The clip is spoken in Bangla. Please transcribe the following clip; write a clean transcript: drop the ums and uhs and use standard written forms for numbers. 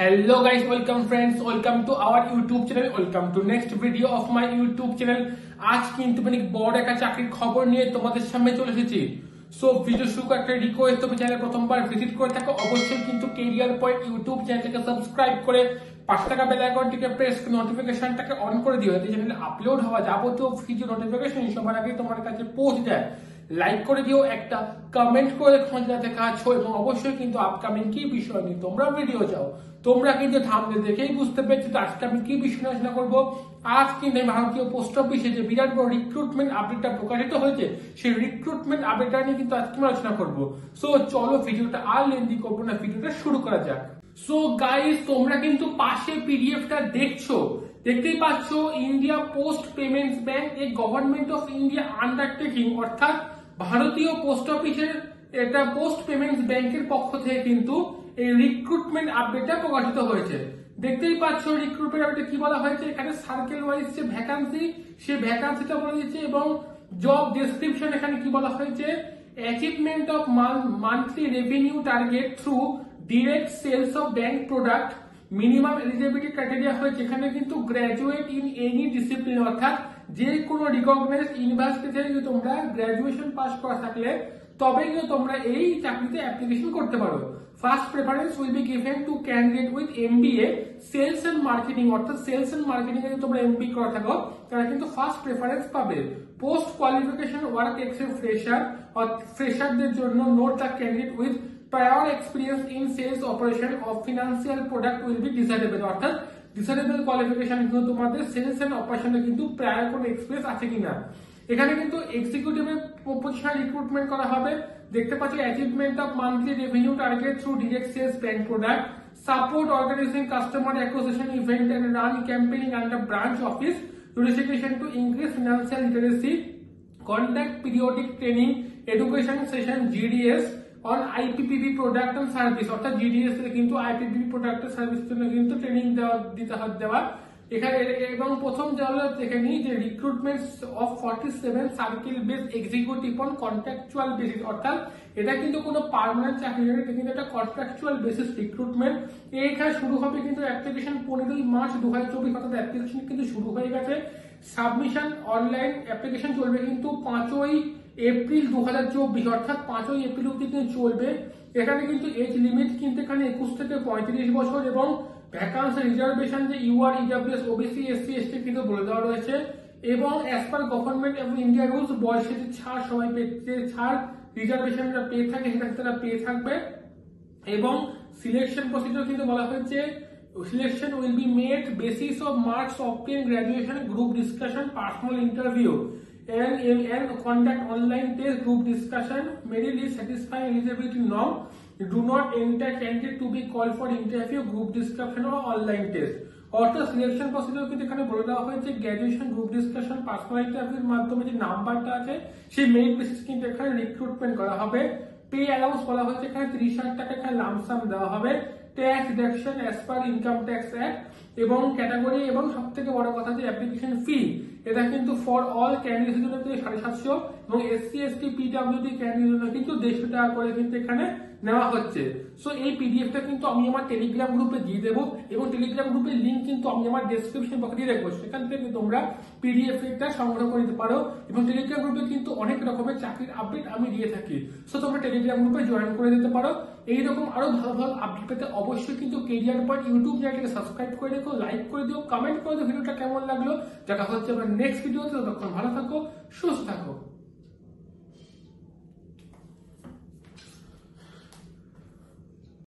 Hello guys, welcome friends, welcome to our YouTube channel, welcome to next video of my YouTube channel। আজ কিন্তু মানে বড় একটা চাকরির খবর নিয়ে তোমাদের সামনে চলে এসেছি। সো ভিডিও শুরু করার একটা রিকোয়েস্ট, তুমি চ্যানেলে প্রথমবার ভিজিট করে থাকো অবশ্যই কিন্তু কেরিয়ার পয়েন্ট ইউটিউব চ্যানেলটাকে সাবস্ক্রাইব করে পাশে থাকা বেল আইকনটিকে প্রেস করে নোটিফিকেশনটাকে অন করে দিও, যাতে চ্যানেলে আপলোড হওয়া যাবতীয় ভিডিও নোটিফিকেশন সবার আগে তোমার কাছে পৌঁছে যায়। লাইক করে দিও, একটা কমেন্ট করে খোঁজা দেখা আছো এবং অবশ্যই কিন্তু আপকামিং কি বিষয় নিয়ে তোমরা ভিডিও চাও তোমরা কিন্তু থাম্বনেল দেখেই বুঝতে পেরেছো আজকে আমি কি বিষয় আলোচনা করব। আজ কিন্তু ভারতীয় পোস্ট অফিসে যে বিরাট বড় রিক্রুটমেন্ট আপডেটটা প্রকাশিত হয়েছে সেই রিক্রুটমেন্ট আপডেটটা নিয়ে কিন্তু আজকে আমি আলোচনা করবো। সো চলো ভিডিওটা আর লেন্দি করবো না, ভিডিওটা শুরু করা যাক। সো গাইস, তোমরা কিন্তু পাশে পিডিএফটা দেখতেই পাচ্ছ, India post payments bank a government of India undertaking, অর্থাৎ ভারতীয় পোস্ট অফিসের এটা পোস্ট পেমেন্টস ব্যাংকের পক্ষ থেকে কিন্তু এই রিক্রুটমেন্ট আপডেটটা প্রকাশিত হয়েছে। দেখতেই পাচ্ছ রিক্রুটমেন্ট আপডেট কি বলা হয়েছে, এখানে সার্কেল ওয়াইজ যে ভ্যাকান্সি সেই ভ্যাকান্সিটা বলা হয়েছে এবং জব ডেসক্রিপশন এখানে কি বলা হয়েছে, achievement of monthly revenue target through direct sales of bank product, minimum eligibility criteria হয়েছে এখানে কিন্তু গ্রাজুয়েট ইন এনি ডিসিপ্লিন, অর্থাৎ যে কোনো রিকগনাইজড ইউনিভার্সিটি থেকে তোমরা গ্রাজুয়েশন পাস করা থাকলে তবে কিন্তু তোমরা এই চাকরিতে অ্যাপ্লিকেশন করতে পারো। First preference will be given to candidate with MBA sales and marketing, অর্থাৎ সেলস এন্ড মার্কেটিং এ তোমরা এমবিএ করা থাকো তারা কিন্তু ফার্স্ট প্রেফারেন্স পাবে। পোস্ট কোয়ালিফিকেশন ওয়ার্ক এক্সেপ্ট ফ্রেশারদের জন্য note the candidate with prior experience in sales operation of financial product will be desirable, অর্থাৎ ডিসারেবল কোয়ালিফিকেশন কিন্তু তোমাদের সেলস এন্ড অপারেশনে কিন্তু প্রায় কোনো এক্সপিরিয়েন্স আছে কিনা। এখানে কিন্তু এক্সিকিউটিভের পজিশনে রিক্রুটমেন্ট করা হবে। দেখতে পাচ্ছ achievement of monthly revenue target through direct sales bank product, support organising customer acquisition event and run campaigning under branch office, dedication to increase financial literacy, conduct periodic training education session GDS on IPPB product and service, অর্থাৎ জিডিএস এর কিন্তু আইপিপিবি প্রোডাক্ট এন্ড সার্ভিস জন্য কিন্তু ট্রেনিং দেওয়া এখানে। এবং প্রথম যেটা দেখে নিই যে recruitment of 47 circle base executive on contractual basis, অর্থাৎ এটা কিন্তু কোনো পার্মানেন্ট চাকরি নয়, এটা কিন্তু একটা কন্ট্রাকচুয়াল বেসিস রিক্রুটমেন্ট। এখানে শুরু হবে কিন্তু অ্যাপ্লিকেশন 15 মার্চ 2024, অর্থাৎ অ্যাপ্লিকেশন কিন্তু শুরু হয়ে গেছে। সাবমিশন অনলাইন অ্যাপ্লিকেশন চলবে কিন্তু 5 এপ্রিল 2024, অর্থাৎ 5 এপ্রিল অব্দি কিন্তু চলবে। এখানে কিন্তু এজ লিমিট কিন্তু এখানে 21 থেকে 35 বছর এবং ভ্যাকান্সি রিজার্ভেশন যে UR EWS OBC SC ST কিন্তু বলে দেওয়া রয়েছে এবং as per government of India rules বয়সে যে ছাড় সবাই পেয়ে ছাড় রিজার্ভেশনটা পেয়ে থাকে সেটা তারা পেয়ে থাকবে। এবং সিলেকশন প্রসিডিউর কিন্তু বলা হয়েছে selection will be made basis of marks obtain graduation, group discussion, personal interview and conduct online test, group discussion, merit is satisfying eligibility norm, do not enter candidate to be called for interview, group discussion or online test। অর্থাৎ সিলেকশন প্রসিডিউর কিন্তু এখানে বলে দেওয়া হয়েছে গ্রাজুয়েশন, গ্রুপ ডিসকাশন, পার্সোনাল ইন্টারভিউর মাধ্যমে যে নাম্বারটা আছে সেই মেরিট বেসিস কিন্তু এখানে রিক্রুটমেন্ট করা হবে। পে অ্যালাউন্স বলা হয়েছে এখানে 30,000 টাকা এখানে লামসাম দেওয়া হবে। Tax deduction as per income tax act এবং ক্যাটাগরি এবং সব থেকে বড় কথা যে অ্যাপ্লিকেশন ফি এটা কিন্তু ফর অল ক্যান্ডিডেটের জন্য 750 এবং এসসি এসটি পিডব্লিউডি ক্যান্ডিডেটের জন্য কিন্তু 150 টাকা করে কিন্তু এখানে নেওয়া হচ্ছে। সো এই পিডিএফটা কিন্তু আমি আমার টেলিগ্রাম গ্রুপে দিয়ে দেবো এবং টেলিগ্রাম গ্রুপের লিঙ্ক কিন্তু আমি আমার ডেসক্রিপশন বক্সে দিয়ে রাখবো, সেখান থেকে তোমরা পিডিএফ টা সংগ্রহ করে নিতে পারো এবং টেলিগ্রাম গ্রুপে কিন্তু অনেক রকমের চাকরির আপডেট আমি দিয়ে থাকি। সো তোমরা টেলিগ্রাম গ্রুপে জয়েন করে দিতে পারো। এইরকম আরো ভালো ভালো আপডেট পেতে অবশ্যই কিন্তু কেরিয়ার পয়েন্ট ইউটিউব চ্যানেলকে সাবস্ক্রাইব করে রেখো, লাইক করে দিও, কমেন্ট করে দিও ভিডিওটা কেমন লাগলো। দেখা হচ্ছে আমার নেক্সট ভিডিওতে, ততক্ষণ ভালো থাকো, সুস্থ থাকো।